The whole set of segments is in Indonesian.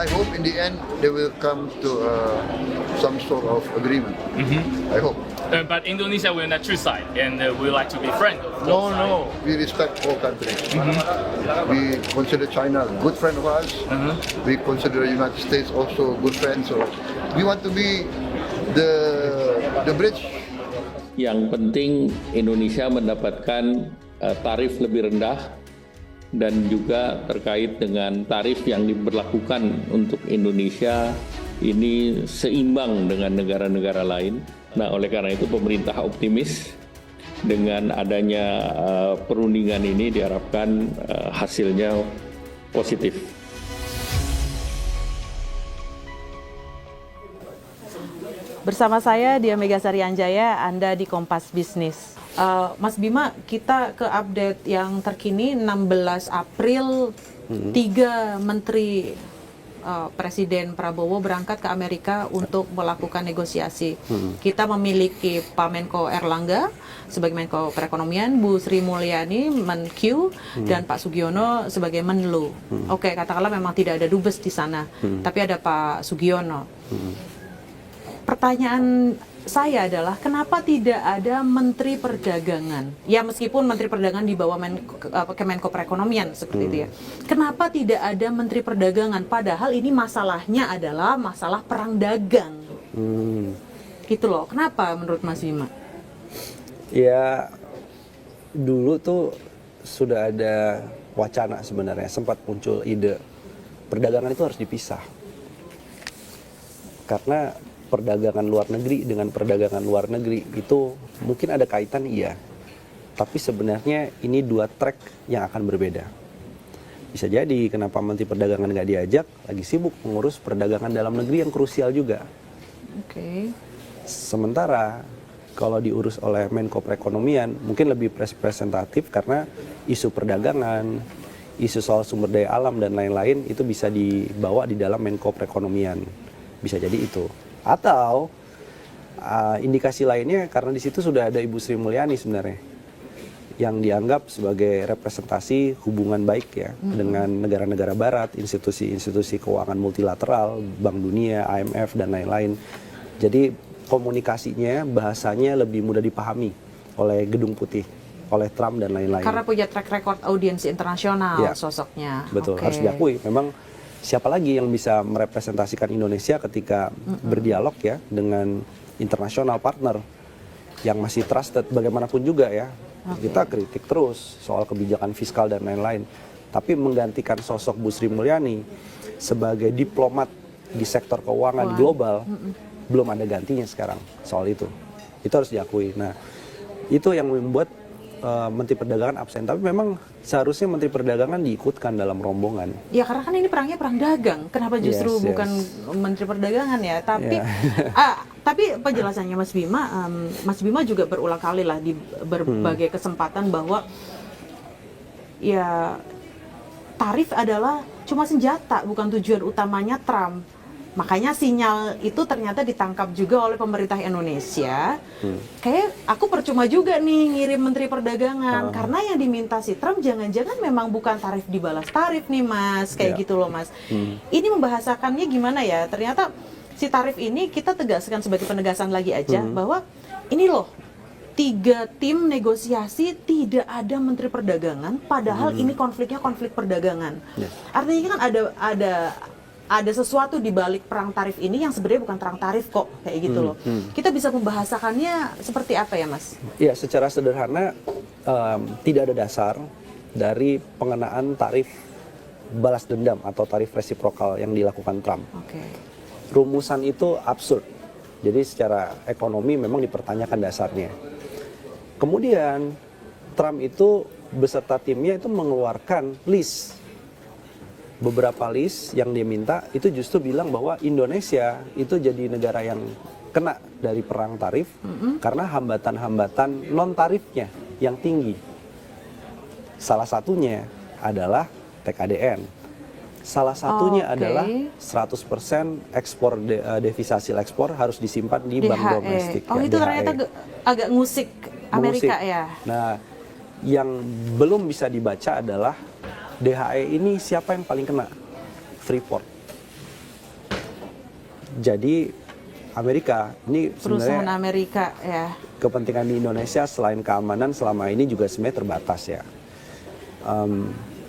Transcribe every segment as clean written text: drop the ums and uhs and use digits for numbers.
I hope in the end they will come to some sort of agreement. I hope. But Indonesia will not choose side, and we like to be friends. No. We respect all countries. We consider China a good friend of ours. We consider the United States also a good friend. So we want to be the bridge. Yang penting Indonesia mendapatkan tarif lebih rendah dan juga terkait dengan tarif yang diberlakukan untuk Indonesia ini seimbang dengan negara-negara lain. Nah, oleh karena itu pemerintah optimis dengan adanya perundingan ini diharapkan hasilnya positif. Bersama saya Dia Megasari Anjaya, Anda di Kompas Bisnis. Mas Bima, kita ke update yang terkini 16 April, 3 menteri Presiden Prabowo berangkat ke Amerika untuk melakukan negosiasi. Kita memiliki Pak Menko Erlangga sebagai Menko Perekonomian, Bu Sri Mulyani Menq, dan Pak Sugiono sebagai Menlu. Oke, katakanlah memang tidak ada dubes di sana, tapi ada Pak Sugiono. Pertanyaan saya adalah kenapa tidak ada Menteri Perdagangan? Ya meskipun Menteri Perdagangan di bawah Kemenko Perekonomian seperti itu ya. Kenapa tidak ada Menteri Perdagangan? Padahal ini masalahnya adalah masalah perang dagang. Gitu loh. Kenapa menurut Mas Bima? Ya dulu tuh sudah ada wacana sebenarnya, sempat muncul ide perdagangan itu harus dipisah. Karena perdagangan luar negeri dengan perdagangan luar negeri itu mungkin ada kaitan, iya. Tapi sebenarnya ini dua track yang akan berbeda. Bisa jadi kenapa Menteri Perdagangan nggak diajak, lagi sibuk mengurus perdagangan dalam negeri yang krusial juga. Oke. Sementara kalau diurus oleh Menko Perekonomian mungkin lebih representatif karena isu perdagangan, isu soal sumber daya alam dan lain-lain itu bisa dibawa di dalam Menko Perekonomian. Bisa jadi itu. Atau indikasi lainnya karena di situ sudah ada Ibu Sri Mulyani sebenarnya yang dianggap sebagai representasi hubungan baik ya dengan negara-negara barat, institusi-institusi keuangan multilateral, Bank Dunia, IMF dan lain-lain. Jadi komunikasinya, bahasanya lebih mudah dipahami oleh Gedung Putih, oleh Trump dan lain-lain. Karena punya track record audiensi internasional ya, sosoknya. Betul, Oke. harus diakui. Memang siapa lagi yang bisa merepresentasikan Indonesia ketika berdialog ya dengan internasional partner yang masih trusted bagaimanapun juga ya. Kita kritik terus soal kebijakan fiskal dan lain-lain. Tapi menggantikan sosok Bu Sri Mulyani sebagai diplomat di sektor keuangan global belum ada gantinya sekarang soal itu. Itu harus diakui. Nah, itu yang membuat Menteri Perdagangan absen, tapi memang seharusnya Menteri Perdagangan diikutkan dalam rombongan. Ya karena kan ini perangnya perang dagang, kenapa justru bukan Menteri Perdagangan ya? Tapi tapi penjelasannya Mas Bima juga berulang kali lah di berbagai kesempatan bahwa ya tarif adalah cuma senjata, bukan tujuan utamanya Trump. Makanya sinyal itu ternyata ditangkap juga oleh pemerintah Indonesia. Kayak aku percuma juga nih ngirim Menteri Perdagangan karena yang diminta si Trump jangan-jangan memang bukan tarif dibalas tarif nih Mas, kayak gitu loh Mas. Ini membahasakannya gimana ya? Ternyata si tarif ini kita tegaskan sebagai penegasan lagi aja bahwa ini loh 3 tim negosiasi tidak ada Menteri Perdagangan, padahal ini konfliknya konflik perdagangan. Artinya kan ada sesuatu di balik perang tarif ini yang sebenarnya bukan perang tarif kok, kayak gitu loh. Kita bisa membahasakannya seperti apa ya Mas? Ya secara sederhana tidak ada dasar dari pengenaan tarif balas dendam atau tarif resiprokal yang dilakukan Trump. Rumusan itu absurd. Jadi secara ekonomi memang dipertanyakan dasarnya. Kemudian Trump itu beserta timnya itu mengeluarkan list. Beberapa list yang dia minta itu justru bilang bahwa Indonesia itu jadi negara yang kena dari perang tarif karena hambatan-hambatan non-tarifnya yang tinggi. Salah satunya adalah TKDN. Salah satunya adalah 100% ekspor devisa hasil ekspor harus disimpan di bank domestik. Oh ya, itu ternyata agak ngusik Amerika ya. Nah, yang belum bisa dibaca adalah DHE ini siapa yang paling kena? Freeport. Jadi Amerika ini Perusahaan sebenarnya Amerika ya. kepentingan di Indonesia selain keamanan selama ini juga sebenarnya terbatas ya.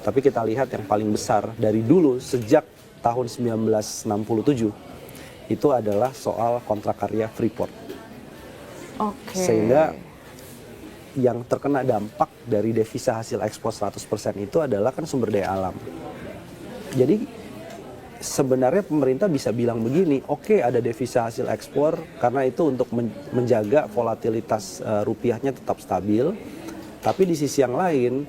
Tapi kita lihat yang paling besar dari dulu sejak tahun 1967 itu adalah soal kontrak karya Freeport. Oke. Sehingga yang terkena dampak dari devisa hasil ekspor 100% itu adalah kan sumber daya alam. Jadi sebenarnya pemerintah bisa bilang begini, oke, ada devisa hasil ekspor karena itu untuk menjaga volatilitas rupiahnya tetap stabil. Tapi di sisi yang lain,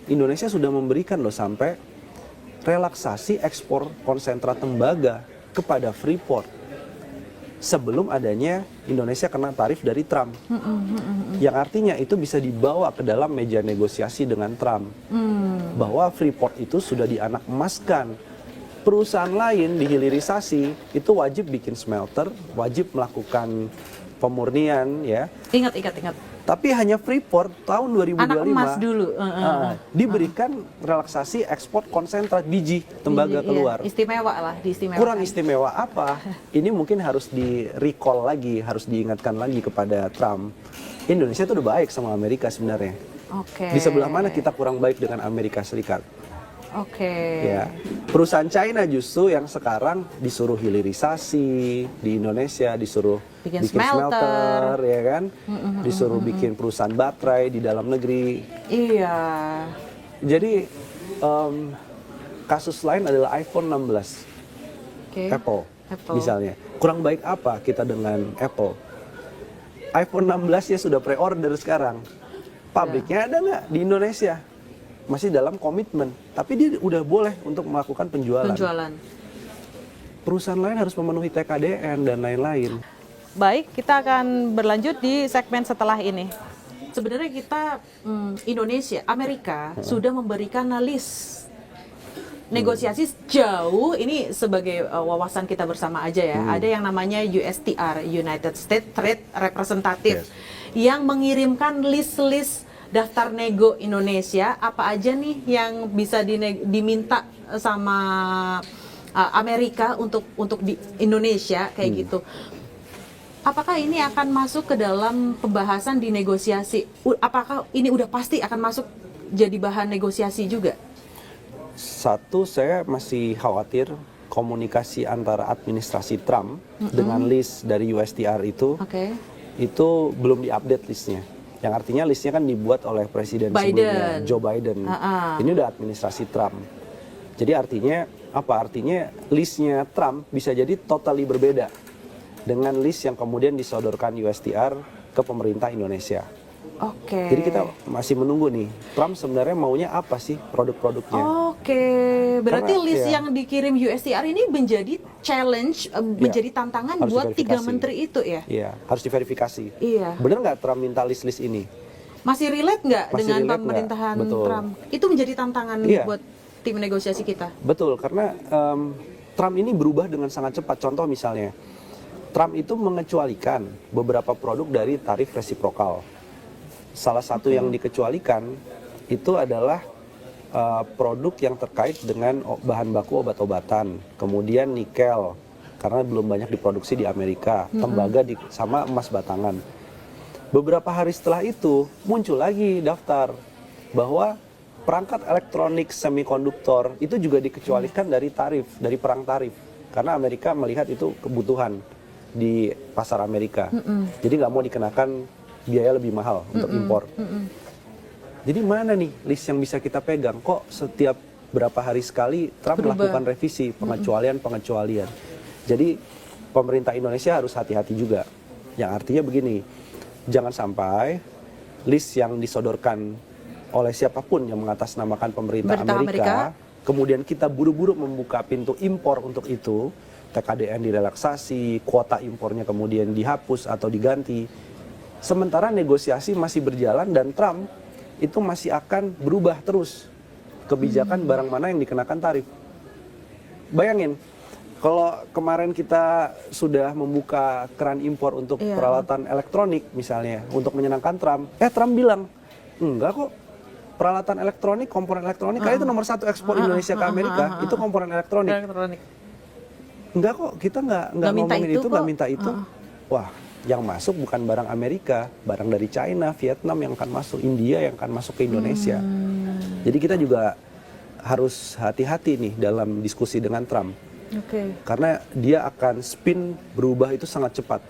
Indonesia sudah memberikan loh sampai relaksasi ekspor konsentrat tembaga kepada Freeport sebelum adanya Indonesia kena tarif dari Trump. Yang artinya itu bisa dibawa ke dalam meja negosiasi dengan Trump. Bahwa Freeport itu sudah dianak emaskan. Perusahaan lain dihilirisasi, itu wajib bikin smelter, wajib melakukan pemurnian ya. Ingat. Tapi hanya Freeport tahun 2025 Anak emas dulu. diberikan relaksasi ekspor konsentrat biji tembaga Iya, keluar. istimewa lah, diistimewakan. Kurang istimewa apa? Ini mungkin harus di-recall lagi, harus diingatkan lagi kepada Trump. Indonesia itu udah baik sama Amerika sebenarnya. Oke. Di sebelah mana kita kurang baik dengan Amerika Serikat? Oke. Ya, perusahaan China justru yang sekarang disuruh hilirisasi di Indonesia, disuruh Bikin smelter, ya kan? Disuruh bikin perusahaan baterai di dalam negeri. Iya. Jadi kasus lain adalah iPhone 16, Oke. Apple, Apple. misalnya. Kurang baik apa kita dengan Apple? iPhone 16 ya sudah pre-order sekarang. Pabriknya ada nggak di Indonesia? Masih dalam komitmen, tapi dia udah boleh untuk melakukan penjualan. Perusahaan lain harus memenuhi TKDN dan lain-lain. Baik, kita akan berlanjut di segmen setelah ini. Sebenarnya kita Indonesia, Amerika sudah memberikan list negosiasi jauh ini sebagai wawasan kita bersama aja ya. Ada yang namanya USTR, United States Trade Representative, yang mengirimkan list-list daftar nego Indonesia, apa aja nih yang bisa diminta sama Amerika untuk di Indonesia kayak gitu. Apakah ini akan masuk ke dalam pembahasan di negosiasi? Apakah ini udah pasti akan masuk jadi bahan negosiasi juga? Satu, saya masih khawatir komunikasi antara administrasi Trump dengan list dari USTR itu belum diupdate listnya. Yang artinya listnya kan dibuat oleh presiden sebelumnya, Joe Biden. Ini udah administrasi Trump. Jadi artinya apa? Artinya listnya Trump bisa jadi totally berbeda dengan list yang kemudian disodorkan USTR ke pemerintah Indonesia. Oke. Jadi kita masih menunggu nih, Trump sebenarnya maunya apa sih produk-produknya? Oke, berarti Karena, list yang dikirim USTR ini menjadi challenge, menjadi tantangan harus buat diverifikasi. 3 menteri itu ya? Iya, harus diverifikasi. Iya. Bener nggak Trump minta list-list ini? Masih relate nggak Masih dengan relate pemerintahan nggak? Betul. Trump? Itu menjadi tantangan buat tim negosiasi kita. Betul, karena Trump ini berubah dengan sangat cepat. Contoh misalnya, Trump itu mengecualikan beberapa produk dari tarif resiprokal. Salah satu yang dikecualikan itu adalah produk yang terkait dengan bahan baku obat-obatan, kemudian nikel karena belum banyak diproduksi di Amerika, tembaga sama emas batangan. Beberapa hari setelah itu muncul lagi daftar bahwa perangkat elektronik semikonduktor itu juga dikecualikan dari tarif, dari perang tarif, karena Amerika melihat itu kebutuhan di pasar Amerika. Jadi nggak mau dikenakan biaya lebih mahal untuk impor. Jadi mana nih list yang bisa kita pegang? Kok setiap berapa hari sekali Trump melakukan revisi, pengecualian. Jadi pemerintah Indonesia harus hati-hati juga. Yang artinya begini, jangan sampai list yang disodorkan oleh siapapun yang mengatasnamakan pemerintah Amerika, kemudian kita buru-buru membuka pintu impor untuk itu, TKDN direlaksasi, kuota impornya kemudian dihapus atau diganti. Sementara negosiasi masih berjalan dan Trump itu masih akan berubah terus kebijakan barang mana yang dikenakan tarif. Bayangin, kalau kemarin kita sudah membuka keran impor untuk peralatan elektronik misalnya untuk menyenangkan Trump, Trump bilang, enggak kok, peralatan elektronik, komponen elektronik, kayak itu nomor 1 ekspor Indonesia ke Amerika, itu komponen elektronik. Enggak kok, kita nggak minta ngomongin itu itu, nggak kok. minta itu. Wah, yang masuk bukan barang Amerika, barang dari China, Vietnam yang akan masuk, India yang akan masuk ke Indonesia. Jadi kita juga harus hati-hati nih dalam diskusi dengan Trump. Karena dia akan spin berubah itu sangat cepat.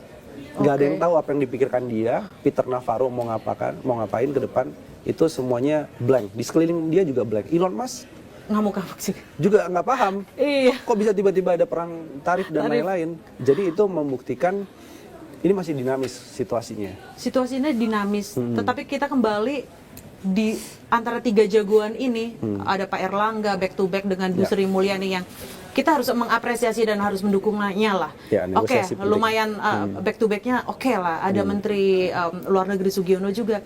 Nggak ada yang tahu apa yang dipikirkan dia. Peter Navarro mau ngapain ke depan, itu semuanya blank. Di sekeliling dia juga blank. Elon Musk Ngamuk-ngamuk sih. juga nggak paham. Iya. Kok bisa tiba-tiba ada perang tarif dan lain-lain. Jadi itu membuktikan ini masih dinamis situasinya. Situasinya dinamis, tetapi kita kembali di antara tiga jagoan ini, ada Pak Erlangga back to back dengan Bu Sri Mulyani yang kita harus mengapresiasi dan harus mendukungnya lah. Ya, Oke, negosiasi penting. lumayan back to backnya oke lah. Ada Menteri Luar Negeri Sugiono juga.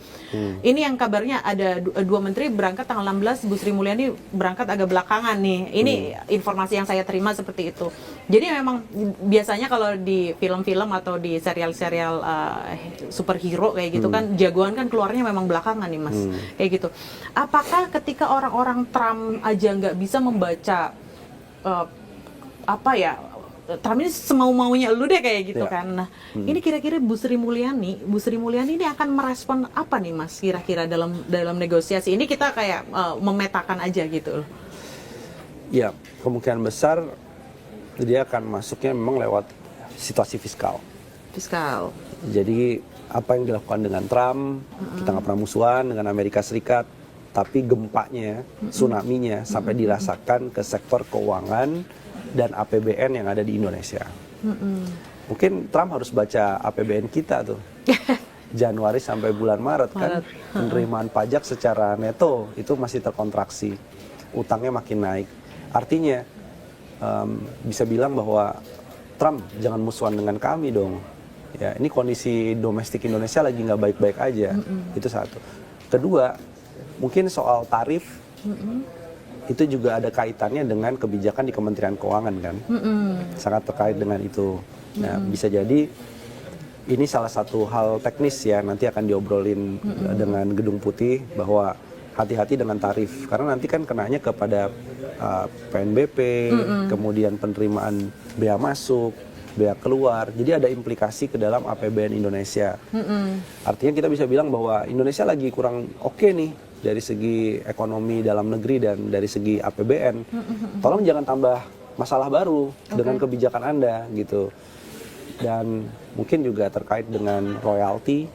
Ini yang kabarnya ada dua menteri berangkat tanggal 16, Bu Sri Mulyani berangkat agak belakangan nih. Ini informasi yang saya terima seperti itu. Jadi memang biasanya kalau di film-film atau di serial-serial superhero kayak gitu kan, jagoan kan keluarnya memang belakangan nih Mas. Kayak gitu. Apakah ketika orang-orang Trump aja nggak bisa membaca Trump ini semau-maunya lu deh kayak gitu kan. Nah, ini kira-kira Bu Sri Mulyani ini akan merespon apa nih Mas kira-kira dalam negosiasi ini, kita kayak memetakan aja gitu. Ya, kemungkinan besar dia akan masuknya memang lewat situasi fiskal. Jadi apa yang dilakukan dengan Trump, kita nggak pernah musuhan dengan Amerika Serikat, tapi gempanya, tsunami-nya sampai dirasakan ke sektor keuangan dan APBN yang ada di Indonesia. Mungkin Trump harus baca APBN kita tuh. Januari sampai bulan Maret kan, penerimaan pajak secara neto itu masih terkontraksi, utangnya makin naik. Artinya bisa bilang bahwa Trump jangan musuhan dengan kami dong. Ya, ini kondisi domestik Indonesia lagi nggak baik-baik aja. Itu satu. Kedua, mungkin soal tarif itu juga ada kaitannya dengan kebijakan di Kementerian Keuangan kan, sangat terkait dengan itu. Nah, bisa jadi ini salah satu hal teknis ya, nanti akan diobrolin dengan Gedung Putih bahwa hati-hati dengan tarif karena nanti kan kenanya kepada PNBP, kemudian penerimaan bea masuk, bea keluar, jadi ada implikasi ke dalam APBN Indonesia. Artinya kita bisa bilang bahwa Indonesia lagi kurang oke nih dari segi ekonomi dalam negeri dan dari segi APBN. Tolong jangan tambah masalah baru dengan kebijakan Anda gitu. Dan mungkin juga terkait dengan royalti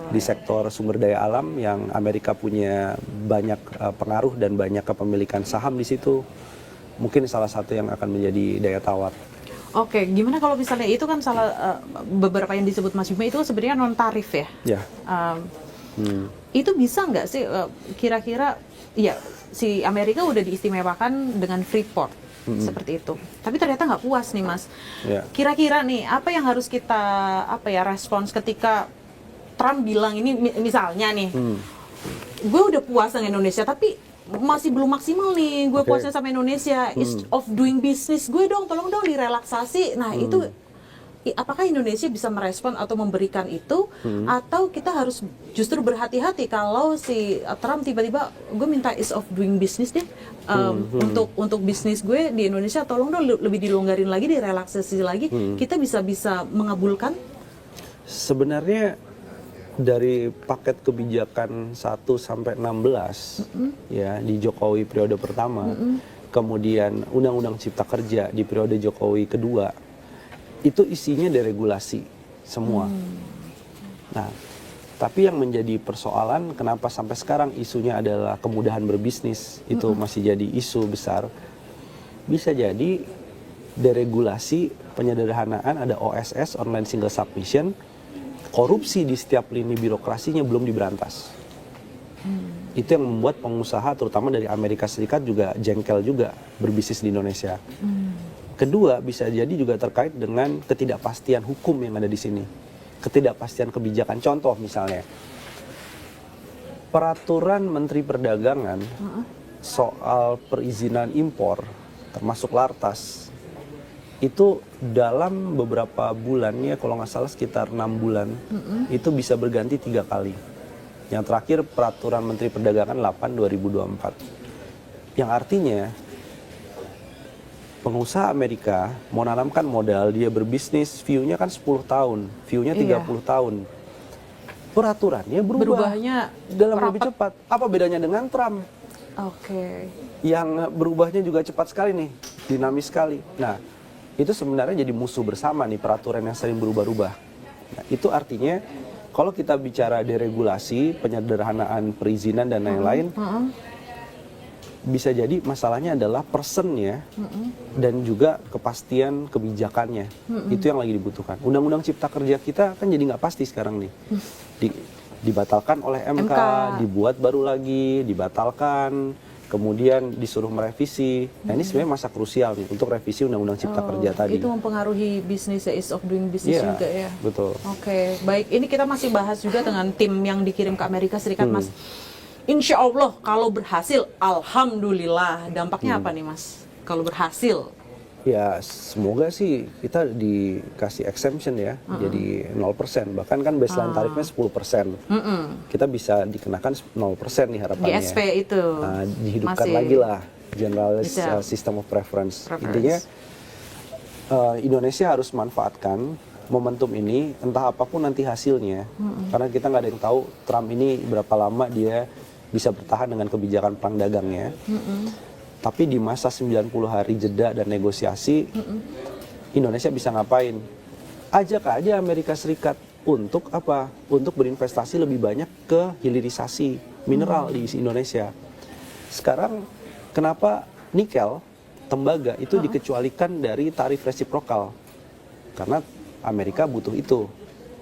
di sektor sumber daya alam yang Amerika punya banyak pengaruh dan banyak kepemilikan saham di situ. Mungkin salah satu yang akan menjadi daya tawar. Oke, gimana kalau misalnya itu kan beberapa yang disebut Mas Bima itu sebenarnya non tarif ya? Ya. Itu bisa nggak sih kira-kira ya si Amerika udah diistimewakan dengan Freeport seperti itu, tapi ternyata nggak puas nih Mas. Kira-kira nih apa yang harus kita respons ketika Trump bilang ini misalnya nih, gue udah puas dengan Indonesia tapi masih belum maksimal nih gue puasnya sama Indonesia, ease of doing business gue dong, tolong dong direlaksasi. Nah itu apakah Indonesia bisa merespon atau memberikan itu, atau kita harus justru berhati-hati kalau si Trump tiba-tiba gue minta ease of doing business deh untuk bisnis gue di Indonesia, tolong dong lebih dilonggarin lagi, direlaksasi lagi, kita bisa mengabulkan? Sebenarnya dari paket kebijakan 1 sampai 16 ya di Jokowi periode pertama, kemudian Undang-Undang Cipta Kerja di periode Jokowi kedua, itu isinya deregulasi semua. Nah, tapi yang menjadi persoalan kenapa sampai sekarang isunya adalah kemudahan berbisnis, itu masih jadi isu besar. Bisa jadi deregulasi, penyederhanaan, ada OSS, Online Single Submission, korupsi di setiap lini birokrasinya belum diberantas. Itu yang membuat pengusaha terutama dari Amerika Serikat juga jengkel juga berbisnis di Indonesia. Kedua, bisa jadi juga terkait dengan ketidakpastian hukum yang ada di sini. Ketidakpastian kebijakan. Contoh misalnya, peraturan Menteri Perdagangan soal perizinan impor, termasuk Lartas, itu dalam beberapa bulannya, kalau nggak salah sekitar 6 bulan, itu bisa berganti 3 kali. Yang terakhir peraturan Menteri Perdagangan 8/2024. Yang artinya pengusaha Amerika mau nanamkan modal, dia berbisnis, view-nya kan 10 tahun, view-nya 30 tahun. Peraturannya Berubahnya dalam lebih rapat. cepat. Apa bedanya dengan Trump? Oke. Yang berubahnya juga cepat sekali nih, dinamis sekali. Nah, itu sebenarnya jadi musuh bersama nih peraturan yang sering berubah-ubah. Nah, itu artinya kalau kita bicara deregulasi, penyederhanaan perizinan dan lain-lain, bisa jadi masalahnya adalah personnya dan juga kepastian kebijakannya. Itu yang lagi dibutuhkan. Undang-undang Cipta Kerja kita kan jadi nggak pasti sekarang nih. Dibatalkan oleh MK, dibuat baru lagi, dibatalkan, kemudian disuruh merevisi. Nah, ini sebenarnya masa krusial nih untuk revisi Undang-Undang Cipta Kerja tadi. Itu mempengaruhi bisnis, ease of doing business juga ya. Betul. Oke, baik. Ini kita masih bahas juga dengan tim yang dikirim ke Amerika Serikat, Mas. Insya Allah kalau berhasil, alhamdulillah. Dampaknya apa nih, Mas? Kalau berhasil? Ya, semoga sih kita dikasih exemption ya, jadi 0%. Bahkan kan baseline tarifnya 10%. Kita bisa dikenakan 0% nih harapannya. GSP itu. Dihidupkan masih lagi lah, Generalized System of Preference. Intinya Indonesia harus manfaatkan momentum ini, entah apapun nanti hasilnya. Karena kita nggak ada yang tahu Trump ini berapa lama dia bisa bertahan dengan kebijakan perang dagangnya. Tapi di masa 90 hari jeda dan negosiasi, Indonesia bisa ngapain? Ajak aja Amerika Serikat untuk apa? Untuk berinvestasi lebih banyak ke hilirisasi mineral di Indonesia. Sekarang kenapa nikel, tembaga itu dikecualikan dari tarif resiprokal? Karena Amerika butuh itu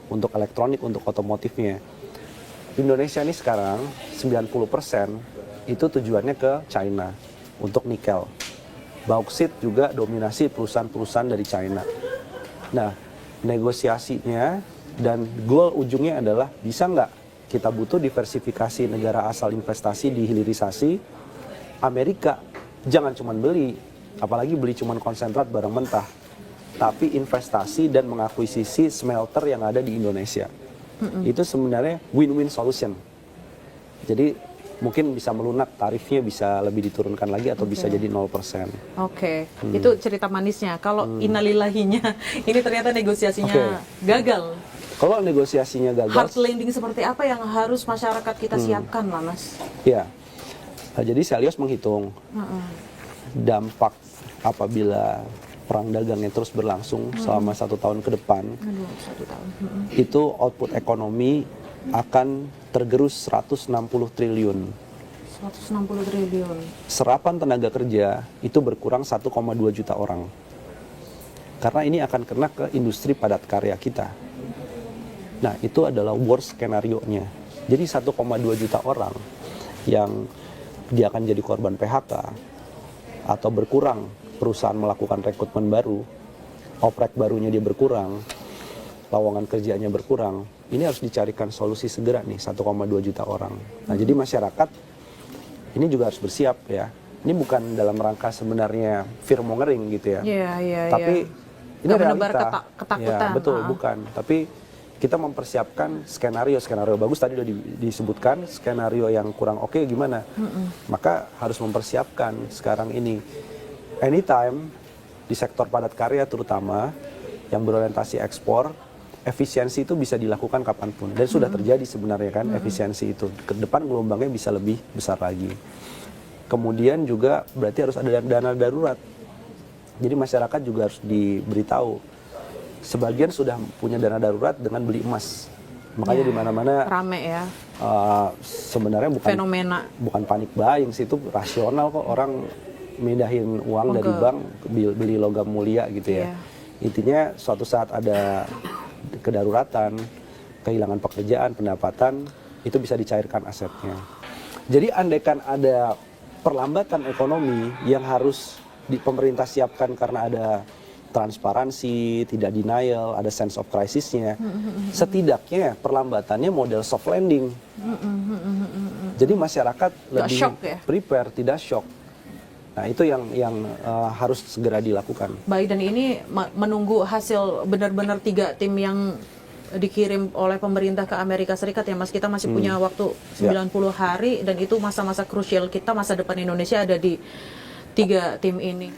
untuk elektronik, untuk otomotifnya. Indonesia ini sekarang 90% itu tujuannya ke China untuk nikel. Bauksit juga dominasi perusahaan-perusahaan dari China. Nah, negosiasinya dan goal ujungnya adalah bisa nggak kita butuh diversifikasi negara asal investasi di hilirisasi. Amerika jangan cuma beli, apalagi beli cuma konsentrat barang mentah, tapi investasi dan mengakuisisi smelter yang ada di Indonesia. Itu sebenarnya win-win solution. Jadi mungkin bisa melunak, tarifnya bisa lebih diturunkan lagi atau bisa jadi 0%. Oke, itu cerita manisnya. Kalau innalillahinya, ini ternyata negosiasinya gagal. Kalau negosiasinya gagal, Hard landing seperti apa yang harus masyarakat kita siapkan lah, Mas? ya. Nah, jadi Selyos menghitung dampak apabila perang dagangnya terus berlangsung selama 1 tahun ke depan. 1 tahun. Itu output ekonomi akan tergerus 160 triliun. 160 triliun. Serapan tenaga kerja itu berkurang 1,2 juta orang. Karena ini akan kena ke industri padat karya kita. Nah, itu adalah worst skenario-nya. Jadi 1,2 juta orang yang dia akan jadi korban PHK atau berkurang perusahaan melakukan rekrutmen baru, oprek barunya dia berkurang, lowongan kerjanya berkurang. Ini harus dicarikan solusi segera nih, 1,2 juta orang. Nah, jadi masyarakat ini juga harus bersiap ya. Ini bukan dalam rangka sebenarnya fear-mongering gitu ya. Tapi ini realita. Ketakutan. Ya, betul, bukan. Tapi kita mempersiapkan skenario bagus tadi udah disebutkan, skenario yang kurang oke gimana. Maka harus mempersiapkan sekarang ini. Anytime di sektor padat karya terutama yang berorientasi ekspor, efisiensi itu bisa dilakukan kapanpun dan sudah terjadi sebenarnya kan efisiensi itu. Ke depan gelombangnya bisa lebih besar lagi. Kemudian juga berarti harus ada dana darurat. Jadi masyarakat juga harus diberitahu. Sebagian sudah punya dana darurat dengan beli emas. Makanya di mana-mana rame ya. Sebenarnya bukan panik buying sih, itu rasional kok, orang mindahin uang dari bank beli logam mulia gitu ya. Intinya suatu saat ada kedaruratan, kehilangan pekerjaan, pendapatan, itu bisa dicairkan asetnya. Jadi andaikan ada perlambatan ekonomi yang harus pemerintah siapkan karena ada transparansi, tidak denial, ada sense of crisisnya, setidaknya perlambatannya model soft landing. Jadi masyarakat lebih prepare, tidak shock. Nah, itu yang harus segera dilakukan. Baik, dan ini menunggu hasil benar-benar 3 tim yang dikirim oleh pemerintah ke Amerika Serikat ya Mas. Kita masih punya waktu 90 hari dan itu masa-masa krusial kita, masa depan Indonesia ada di 3 tim ini.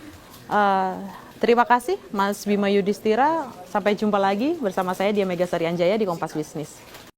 Terima kasih Mas Bima Yudhistira. Sampai jumpa lagi bersama saya Dia Megasari Anjaya di Kompas Bisnis.